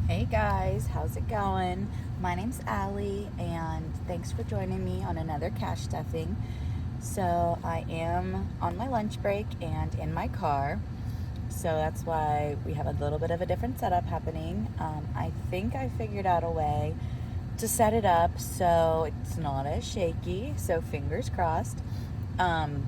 Hey guys, how's it going? My name's Allie, and thanks for joining me on another cash stuffing. So, I am on my lunch break and in my car, so that's why we have a little bit of a different setup happening. I think I figured out a way to set it up so it's not as shaky, so fingers crossed. Um,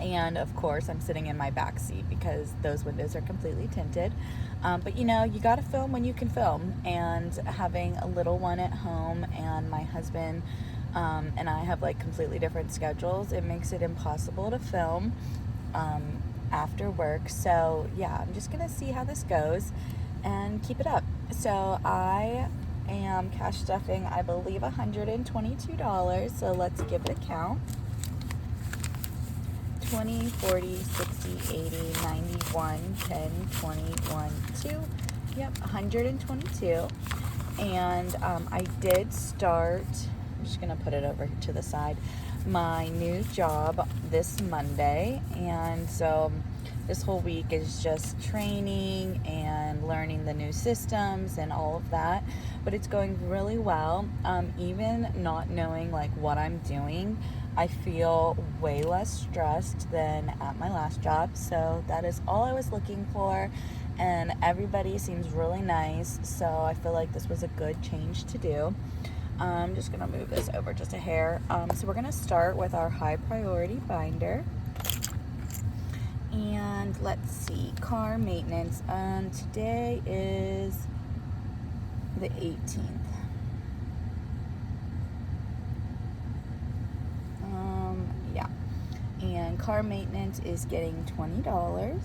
and of course, I'm sitting in my back seat because those windows are completely tinted. But you got to film when you can film. And having a little one at home, and my husband and I have like completely different schedules, it makes it impossible to film after work. So, yeah, I'm just going to see how this goes and keep it up. So, I am cash stuffing, I believe, $122. So, let's give it a count. 20, 40, 60, 80, 91, 10, 21, 2. Yep, 122. And I did start, I'm just going to put it over to the side, my new job this Monday. And so this whole week is just training and learning the new systems and all of that. But it's going really well. Even not knowing like what I'm doing, I feel way less stressed than at my last job. So that is all I was looking for. And everybody seems really nice. So I feel like this was a good change to do. I'm just going to move this over just a hair. So we're going to start with our high priority binder. And let's see, car maintenance. Today is the 18th. Yeah. And car maintenance is getting $20.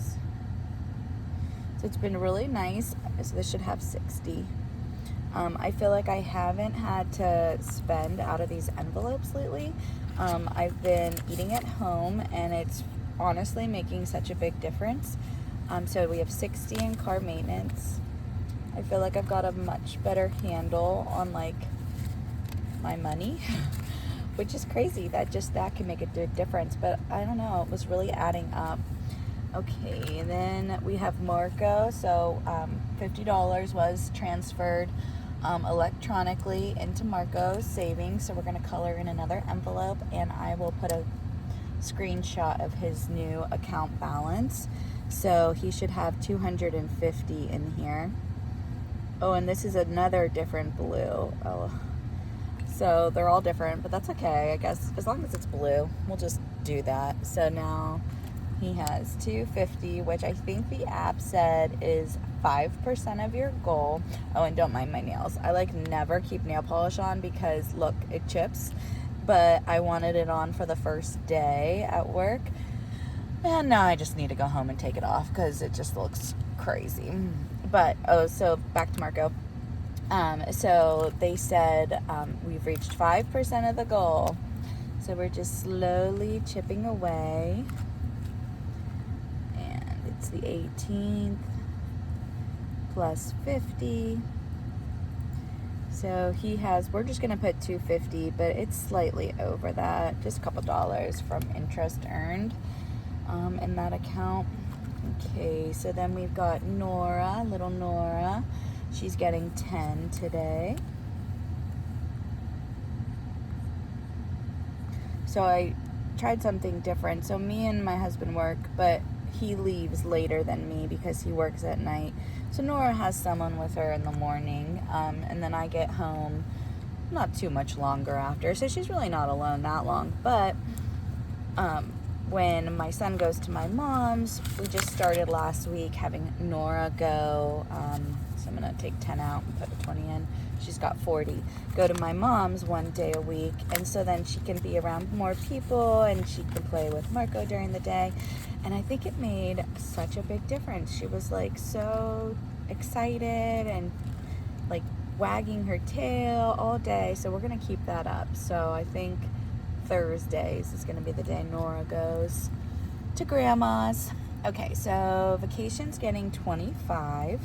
So it's been really nice. So this should have 60. I feel like I haven't had to spend out of these envelopes lately. I've been eating at home, and it's honestly making such a big difference. So we have 60 in car maintenance. I feel like I've got a much better handle on like my money, which is crazy that can make a big difference. But I don't know, it was really adding up. Okay, and then we have Marco. So $50 was transferred electronically into Marco's savings. So we're going to color in another envelope, and I will put a screenshot of his new account balance. So he should have 250 in here. Oh, and this is another different blue. Oh, so they're all different, but that's okay, I guess. As long as it's blue, we'll just do that. So now he has 250, which I think the app said is 5% of your goal. Oh, and don't mind my nails. I like never keep nail polish on because look, it chips. But I wanted it on for the first day at work. And now I just need to go home and take it off because it just looks crazy. But, so back to Marco. So they said we've reached 5% of the goal. So we're just slowly chipping away. And it's the 18th plus 50. So we're just going to put 250, but it's slightly over that. Just a couple dollars from interest earned in that account. Okay, so then we've got Nora, little Nora. She's getting 10 today. So I tried something different. So me and my husband work, but he leaves later than me because he works at night. So Nora has someone with her in the morning, and then I get home not too much longer after. So she's really not alone that long. But when my son goes to my mom's, we just started last week having Nora go, so I'm going to take 10 out and put a 20 in. She's got 40. Go to my mom's one day a week, and so then she can be around more people, and she can play with Marco during the day. And I think it made such a big difference. She was like so excited and like wagging her tail all day. So we're going to keep that up. So I think Thursdays is going to be the day Nora goes to grandma's. Okay, so vacation's getting 25.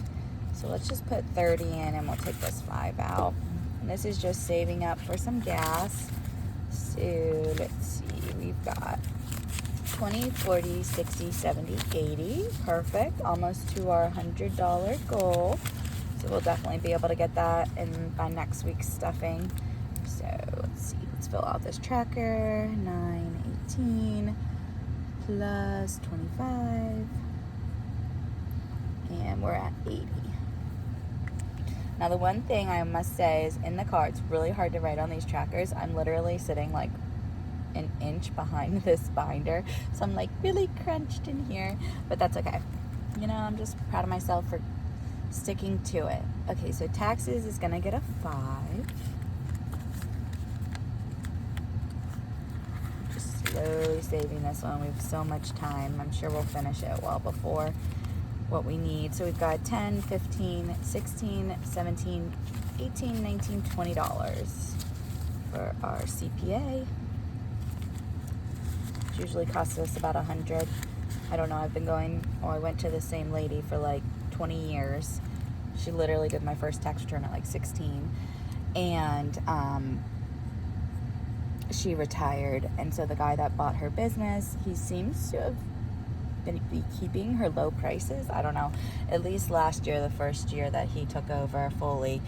So let's just put 30 in, and we'll take this 5 out. And this is just saving up for some gas. So let's see, we've got 20, 40, 60, 70, 80. Perfect. Almost to our $100 goal. So we'll definitely be able to get that in by next week's stuffing. So let's see, let's fill out this tracker. 918 plus 25, and we're at 80. Now the one thing I must say is in the car, it's really hard to write on these trackers. I'm literally sitting like an inch behind this binder, so I'm like really crunched in here, but that's okay. You know, I'm just proud of myself for sticking to it. Okay, so taxes is gonna get a 5. Just slowly saving this one. We have so much time. I'm sure we'll finish it well before what we need. So we've got 10, 15, 16, 17, 18, 19, $20 for our CPA. Which usually costs us about 100. I don't know, I went to the same lady for like 20 years. She literally did my first tax return at like 16. And she retired. And so the guy that bought her business, he seems to have be keeping her low prices. I don't know. At least last year, the first year that he took over fully,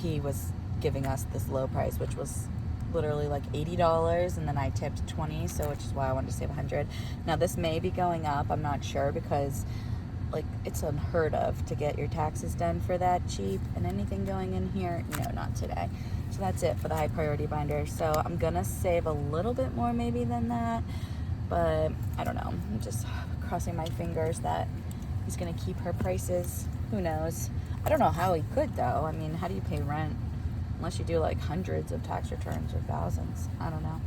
he was giving us this low price, which was literally like $80, and then I tipped 20, so which is why I wanted to save 100. Now this may be going up, I'm not sure, because like it's unheard of to get your taxes done for that cheap, and anything going in here, no, not today. So that's it for the high priority binder. So I'm gonna save a little bit more maybe than that, but I don't know. I'm just crossing my fingers that he's gonna keep her prices. Who knows? I don't know how he could though. I mean, how do you pay rent unless you do like hundreds of tax returns or thousands? I don't know.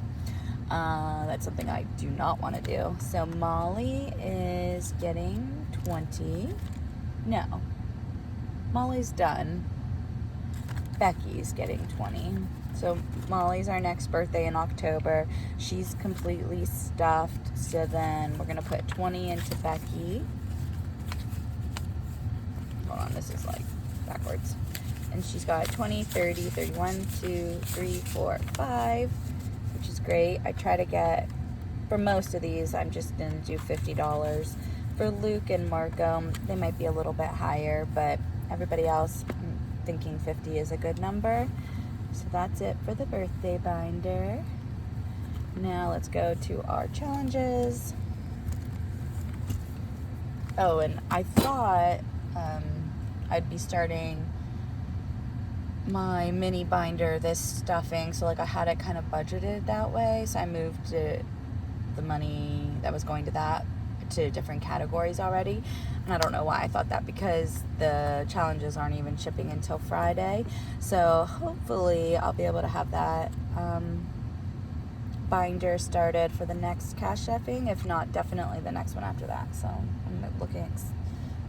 That's something I do not want to do. So Molly is getting 20. No, Molly's done. Becky's getting 20. So Molly's our next birthday in October. She's completely stuffed. So then we're gonna put 20 into Becky. Hold on, this is like backwards. And she's got 20, 30, 31, 2, 3, 4, 5, which is great. I try to get, for most of these, I'm just gonna do $50. For Luke and Marco, they might be a little bit higher, but everybody else, I'm thinking 50 is a good number. So that's it for the birthday binder. Now let's go to our challenges. Oh, and I thought I'd be starting my mini binder, this stuffing, so like I had it kind of budgeted that way, so I moved the money that was going to that to different categories already. And I don't know why I thought that, because the challenges aren't even shipping until Friday. So hopefully I'll be able to have that binder started for the next cash chefing. If not, definitely the next one after that. So I'm looking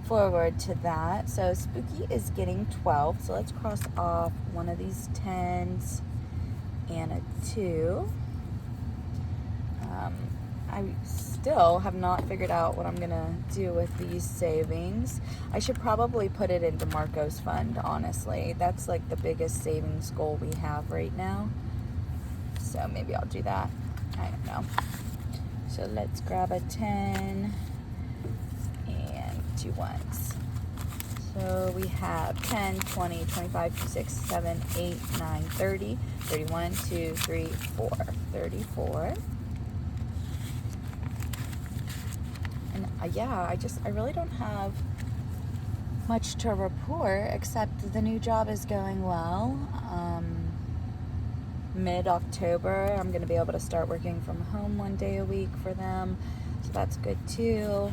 forward to that. So Spooky is getting 12. So let's cross off one of these 10s and a 2. I still have not figured out what I'm gonna do with these savings. I should probably put it into Marco's fund, honestly. That's like the biggest savings goal we have right now. So maybe I'll do that. I don't know. So let's grab a 10 and 2 ones. So we have 10, 20, 25, 26, 7, 8, 9, 30, 31, 2, 3, 4, 34. And yeah, I really don't have much to report, except the new job is going well. Mid-October, I'm going to be able to start working from home 1 day a week for them, so that's good too.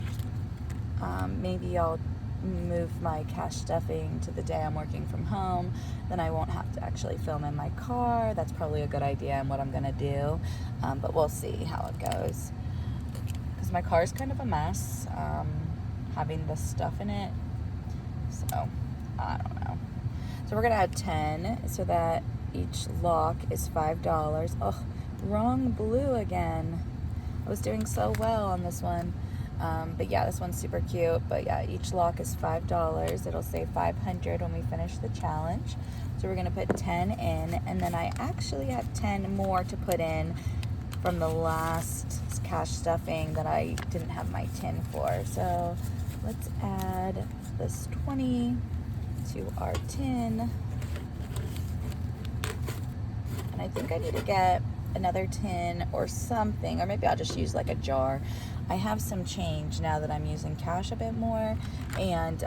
Maybe I'll move my cash stuffing to the day I'm working from home, then I won't have to actually film in my car. That's probably a good idea and what I'm going to do, but we'll see how it goes. My car is kind of a mess, having this stuff in it, so I don't know. So we're gonna add 10 so that each lock is $5. Oh, wrong blue again. I was doing so well on this one, but yeah, this one's super cute. But yeah, each lock is $5. It'll say 500 when we finish the challenge. So we're gonna put 10 in, and then I actually have 10 more to put in from the last cash stuffing that I didn't have my tin for. So let's add this 20. to our tin. And I think I need to get another tin or something, or maybe I'll just use like a jar. I have some change now that I'm using cash a bit more, and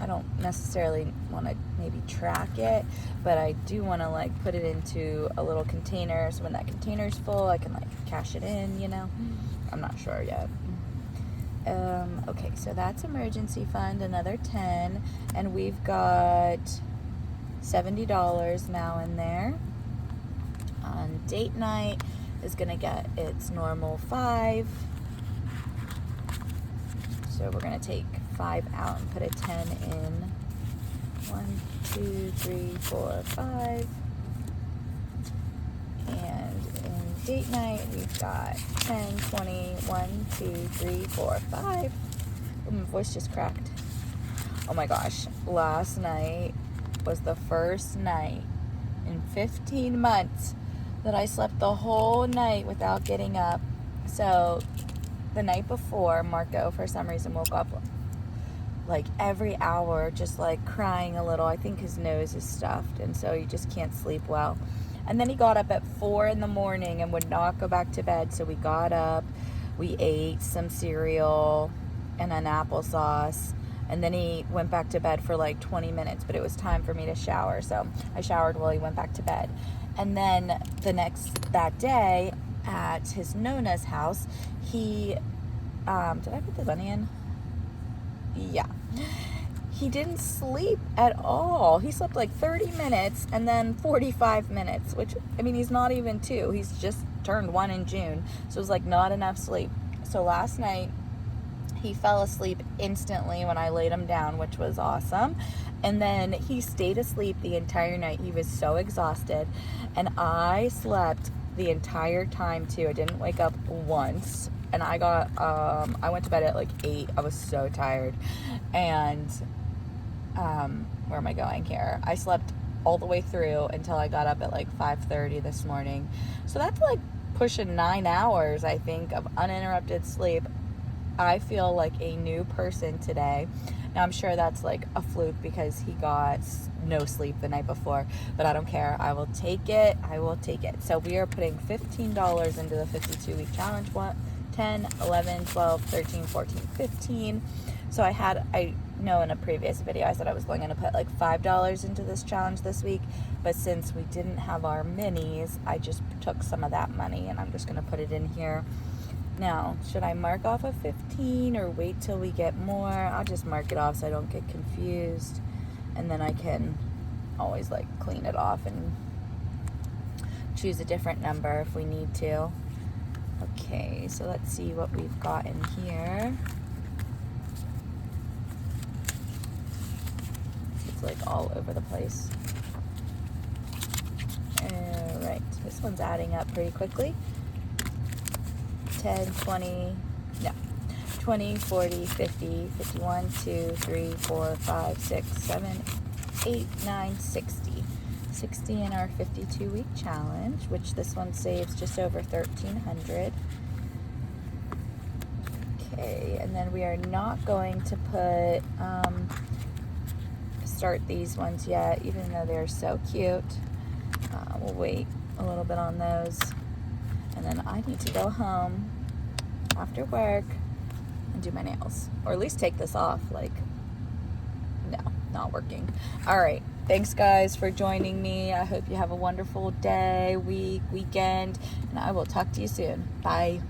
I don't necessarily want to maybe track it, but I do want to like put it into a little container, so when that container's full I can like cash it in, you know. I'm not sure yet. Okay, so that's emergency fund, another 10, and we've got $70 now in there. On date night is gonna get its normal 5. So we're gonna take 5 out and put a 10 in. 1, 2, 3, 4, 5. And in date night we've got 10, 20, 1, 2, 3, 4, 5. Oh, my voice just cracked. Oh my gosh, last night was the first night in 15 months that I slept the whole night without getting up. So the night before, Marco for some reason woke up like every hour, just like crying a little. I think his nose is stuffed, and so he just can't sleep well. And then he got up at 4 in the morning and would not go back to bed. So we got up, we ate some cereal and an applesauce, and then he went back to bed for like 20 minutes, but it was time for me to shower. So I showered while he went back to bed. And then that day at his Nona's house, he, did I put the bunny in? Yeah. He didn't sleep at all. He slept like 30 minutes and then 45 minutes, which, I mean, he's not even 2. He's just turned 1 in June. So it was like not enough sleep. So last night, he fell asleep instantly when I laid him down, which was awesome. And then he stayed asleep the entire night. He was so exhausted. And I slept the entire time too. I didn't wake up once. And I went to bed at like 8. I was so tired. And where am I going here? I slept all the way through until I got up at like 5:30 this morning. So that's like pushing 9 hours, I think, of uninterrupted sleep. I feel like a new person today. Now, I'm sure that's like a fluke because he got no sleep the night before, but I don't care. I will take it. I will take it. So we are putting $15 into the 52-week challenge. 10, 11, 12, 13, 14, 15. So I know in a previous video I said I was going to put like $5 into this challenge this week, but since we didn't have our minis, I just took some of that money and I'm just going to put it in here. Now, should I mark off a 15 or wait till we get more? I'll just mark it off so I don't get confused, and then I can always like clean it off and choose a different number if we need to. Okay, so let's see what we've got in here. It's like all over the place. All right, this one's adding up pretty quickly. 10, 20, no, 20, 40, 50, 51, 2, 3, 4, 5, 6, 7, 8, 9, 60. 60 in our 52-week challenge, which this one saves just over $1,300. Okay, and then we are not going to put, start these ones yet, even though they're so cute. We'll wait a little bit on those. And then I need to go home after work and do my nails. Or at least take this off. Like, no, not working. All right. Thanks, guys, for joining me. I hope you have a wonderful day, week, weekend. And I will talk to you soon. Bye.